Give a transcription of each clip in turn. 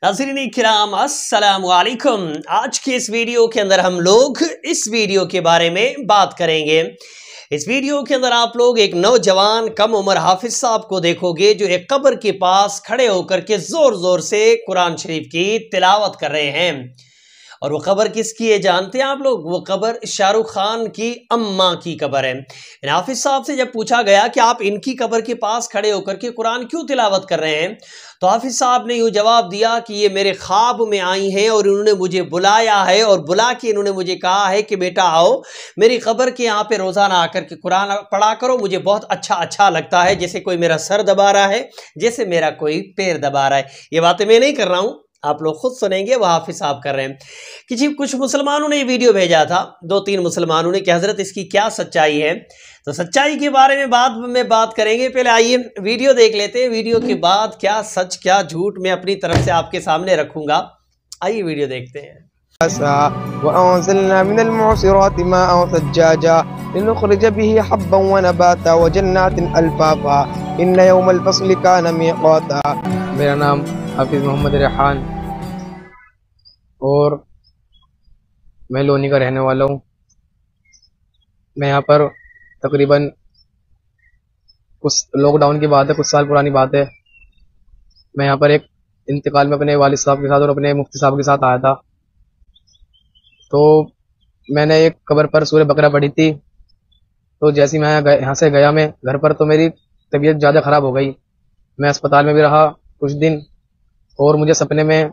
नाज़रीन किराम अस्सलामु अलैकुम। आज के इस वीडियो के अंदर हम लोग इस वीडियो के बारे में बात करेंगे। इस वीडियो के अंदर आप लोग एक नौजवान कम उम्र हाफिज साहब को देखोगे जो एक कब्र के पास खड़े होकर के जोर जोर से कुरान शरीफ की तिलावत कर रहे हैं। और वो कब्र किसकी है जानते हैं आप लोग? वो कब्र शाहरुख खान की अम्मा की कब्र है। हाफिज साहब से जब पूछा गया कि आप इनकी कब्र के पास खड़े होकर के कुरान क्यों तिलावत कर रहे हैं, तो हाफिज साहब ने यूँ जवाब दिया कि ये मेरे ख्वाब में आई हैं और इन्होंने मुझे बुलाया है और बुला के इन्होंने मुझे कहा है कि बेटा आओ मेरी कब्र के यहाँ पे रोज़ाना आकर के कुरान पढ़ा करो। मुझे बहुत अच्छा लगता है, जैसे कोई मेरा सर दबा रहा है, जैसे मेरा कोई पैर दबा रहा है। ये बातें मैं नहीं कर रहा हूँ, आप लोग खुद सुनेंगे, वह हाफिज साहब कर रहे हैं। कि कुछ मुसलमानों ने ये वीडियो भेजा था, 2-3 मुसलमानों ने, कि हज़रत इसकी क्या सच्चाई है। तो सच्चाई के बारे में बाद में बात करेंगे। पहले आइए वीडियो देख लेते हैं, वीडियो के बाद क्या सच क्या झूठ मैं अपनी तरफ से आपके सामने रखूंगा। आइए वीडियो देखते हैं। मेरा नाम हाफिज मोहम्मद रेहान और मैं लोनी का रहने वाला हूँ। मैं यहाँ पर तकरीबन कुछ लॉकडाउन की बात है, कुछ साल पुरानी बात है। मैं यहाँ पर एक इंतकाल में अपने वालिद साहब के साथ और अपने मुफ्ती साहब के साथ आया था। तो मैंने एक कब्र पर सूरह बकरा पढ़ी थी। तो जैसे मैं यहाँ से गया मैं घर पर, तो मेरी तबीयत ज़्यादा ख़राब हो गई। मैं अस्पताल में भी रहा कुछ दिन और मुझे सपने में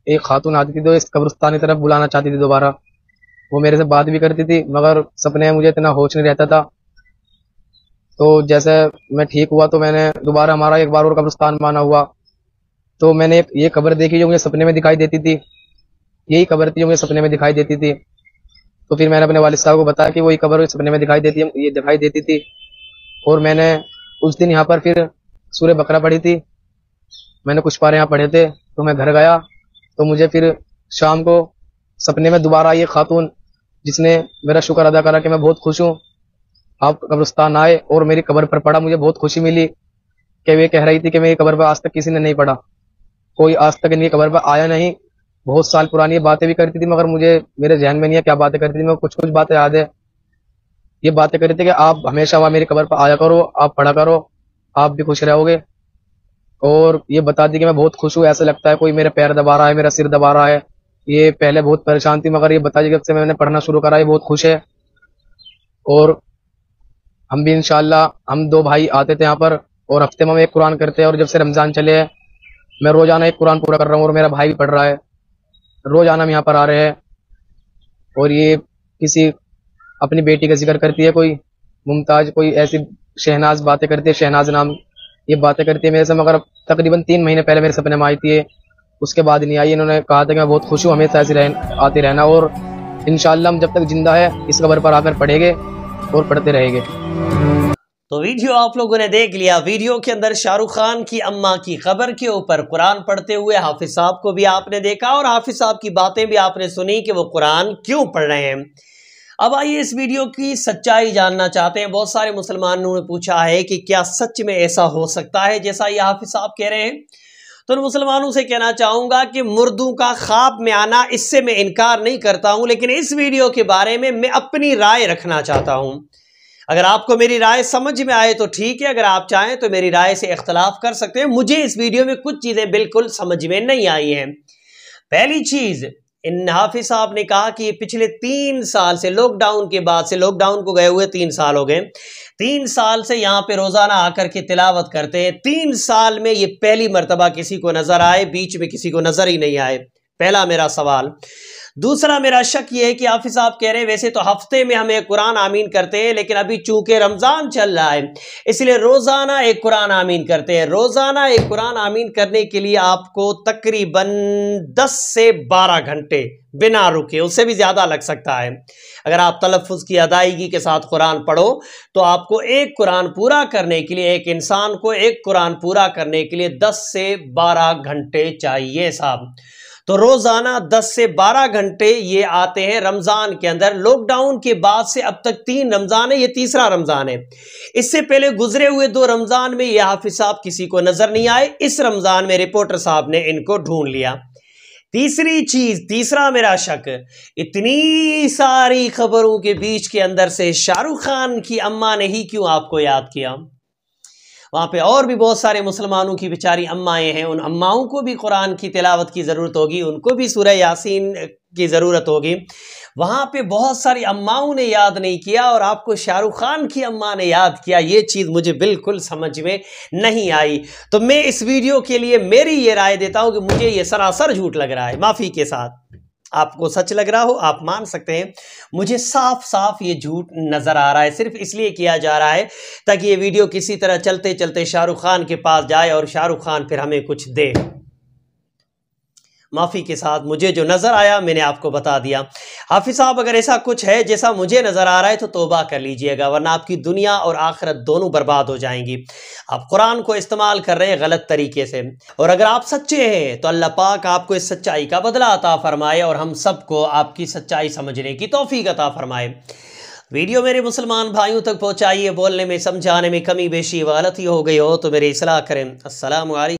एक खातून आती थी, तो इस कब्रिस्तान की तरफ बुलाना चाहती थी दोबारा। वो मेरे से बात भी करती थी, मगर सपने में मुझे इतना होश नहीं रहता था। तो जैसे मैं ठीक हुआ तो मैंने दोबारा हमारा एक बार और कब्रिस्तान माना हुआ। तो मैंने ये कब्र देखी जो मुझे सपने में दिखाई देती थी, यही कब्र थी जो मुझे सपने में दिखाई देती थी। तो फिर मैंने अपने वालिद साहब को बताया कि वही कब्र सपने में दिखाई देती है, ये दिखाई देती थी। और मैंने उस दिन यहाँ पर फिर सूरह बकरा पढ़ी थी। मैंने कुछ पारे यहाँ पढ़े थे। तो मैं घर गया तो मुझे फिर शाम को सपने में दोबारा ये खातून, जिसने मेरा शुक्र अदा करा कि मैं बहुत खुश हूँ, आप कब्रिस्तान आए और मेरी कब्र पर पढ़ा। मुझे बहुत खुशी मिली कि वे कह रही थी कि मेरी कब्र पर आज तक किसी ने नहीं पढ़ा, कोई आज तक इनकी कब्र पर आया नहीं। बहुत साल पुरानी ये बातें भी करती थी, मगर मुझे मेरे जहन में नहीं है क्या बातें करती थी। मैं कुछ बातें याद है। ये बातें करती थी कि आप हमेशा वहाँ मेरी कब्र पर आया करो, आप पढ़ा करो, आप भी खुश रहोगे। और ये बता दी कि मैं बहुत खुश हूँ, ऐसा लगता है कोई मेरे पैर दबा रहा है, मेरा सिर दबा रहा है। ये पहले बहुत परेशान थी, मगर ये बता दी जब से मैंने पढ़ना शुरू करा, ये बहुत खुश है। और हम भी इंशाल्लाह, हम 2 भाई आते थे यहाँ पर और हफ्ते में हम एक कुरान करते हैं। और जब से रमज़ान चले हैं मैं रोज़ाना एक कुरान पूरा कर रहा हूँ और मेरा भाई भी पढ़ रहा है। रोज़ाना हम यहाँ पर आ रहे हैं। और ये किसी अपनी बेटी का जिक्र करती है, कोई मुमताज़, कोई ऐसी शहनाज बातें करती है, शहनाज नाम ये बातें करती है मेरे से। मगर तकरीबन 3 महीने पहले मेरे सपने में आई थी, उसके बाद नहीं आई। इन्होंने कहा था कि मैं बहुत खुश हूँ, हमेशा ऐसे आते रहना और इंशाल्लाह हम जब तक जिंदा है इस कब्र पर आकर पढ़ेंगे और पढ़ते रहेंगे। तो वीडियो आप लोगों ने देख लिया। वीडियो के अंदर शाहरुख खान की अम्मा की कब्र के ऊपर कुरान पढ़ते हुए हाफिज साहब को भी आपने देखा और हाफिज साहब की बातें भी आपने सुनी कि वो कुरान क्यों पढ़ रहे हैं। अब आइए इस वीडियो की सच्चाई जानना चाहते हैं। बहुत सारे मुसलमानों ने पूछा है कि क्या सच में ऐसा हो सकता है जैसा ये हाफिज साहब कह रहे हैं। तो उन मुसलमानों से कहना चाहूँगा कि मुर्दों का ख्वाब में आना, इससे मैं इनकार नहीं करता हूँ, लेकिन इस वीडियो के बारे में मैं अपनी राय रखना चाहता हूँ। अगर आपको मेरी राय समझ में आए तो ठीक है, अगर आप चाहें तो मेरी राय से इख्तलाफ कर सकते हैं। मुझे इस वीडियो में कुछ चीज़ें बिल्कुल समझ में नहीं आई हैं। पहली चीज़, इन हाफिज साहब ने कहा कि पिछले 3 साल से, लॉकडाउन के बाद से, लॉकडाउन को गए हुए 3 साल हो गए, 3 साल से यहाँ पे रोज़ाना आकर के तिलावत करते हैं। 3 साल में ये पहली मर्तबा किसी को नज़र आए, बीच में किसी को नज़र ही नहीं आए। पहला मेरा सवाल। दूसरा मेरा शक ये है कि हाफिज साहब कह रहे हैं वैसे तो हफ्ते में हम एक कुरान आमीन करते हैं, लेकिन अभी चूंकि रमज़ान चल रहा है इसलिए रोज़ाना एक कुरान आमीन करते हैं। रोज़ाना एक कुरान आमीन करने के लिए आपको तकरीबन 10 से 12 घंटे बिना रुके, उससे भी ज़्यादा लग सकता है। अगर आप तलफ़्फ़ुज़ की अदायगी के साथ कुरान पढ़ो तो आपको एक कुरान पूरा करने के लिए, एक इंसान को एक कुरान पूरा करने के लिए 10 से 12 घंटे चाहिए साहब। तो रोज़ाना 10 से 12 घंटे ये आते हैं रमजान के अंदर। लॉकडाउन के बाद से अब तक 3 रमजान है, ये तीसरा रमजान है। इससे पहले गुजरे हुए 2 रमजान में ये हाफिज साहब किसी को नजर नहीं आए। इस रमजान में रिपोर्टर साहब ने इनको ढूंढ लिया। तीसरी चीज, तीसरा मेरा शक, इतनी सारी खबरों के बीच के अंदर से शाहरुख खान की अम्मा ने ही क्यों आपको याद किया? वहाँ पे और भी बहुत सारे मुसलमानों की बेचारी अम्माएं हैं, उन अम्माओं को भी कुरान की तिलावत की ज़रूरत होगी, उनको भी सूरह यासीन की ज़रूरत होगी। वहाँ पे बहुत सारी अम्माओं ने याद नहीं किया और आपको शाहरुख खान की अम्मा ने याद किया। ये चीज़ मुझे बिल्कुल समझ में नहीं आई। तो मैं इस वीडियो के लिए मेरी ये राय देता हूँ कि मुझे ये सरासर झूठ लग रहा है। माफ़ी के साथ, आपको सच लग रहा हो आप मान सकते हैं, मुझे साफ साफ ये झूठ नजर आ रहा है। सिर्फ इसलिए किया जा रहा है ताकि ये वीडियो किसी तरह चलते चलते शाहरुख खान के पास जाए और शाहरुख खान फिर हमें कुछ दे। माफ़ी के साथ मुझे जो नज़र आया मैंने आपको बता दिया। हाफिज साहब अगर ऐसा कुछ है जैसा मुझे नज़र आ रहा है तो तौबा कर लीजिएगा, वरना आपकी दुनिया और आखिरत दोनों बर्बाद हो जाएंगी। आप कुरान को इस्तेमाल कर रहे हैं गलत तरीके से, और अगर आप सच्चे हैं तो अल्लाह पाक आपको इस सच्चाई का बदला अता फरमाए और हम सबको आपकी सच्चाई समझने की तौफीक अता फरमाए। वीडियो मेरे मुसलमान भाइयों तक पहुँचाइए। बोलने में समझाने में कमी बेशी गलती हो गई हो तो मेरी इस्लाह करें। अस्सलाम वालेकुम।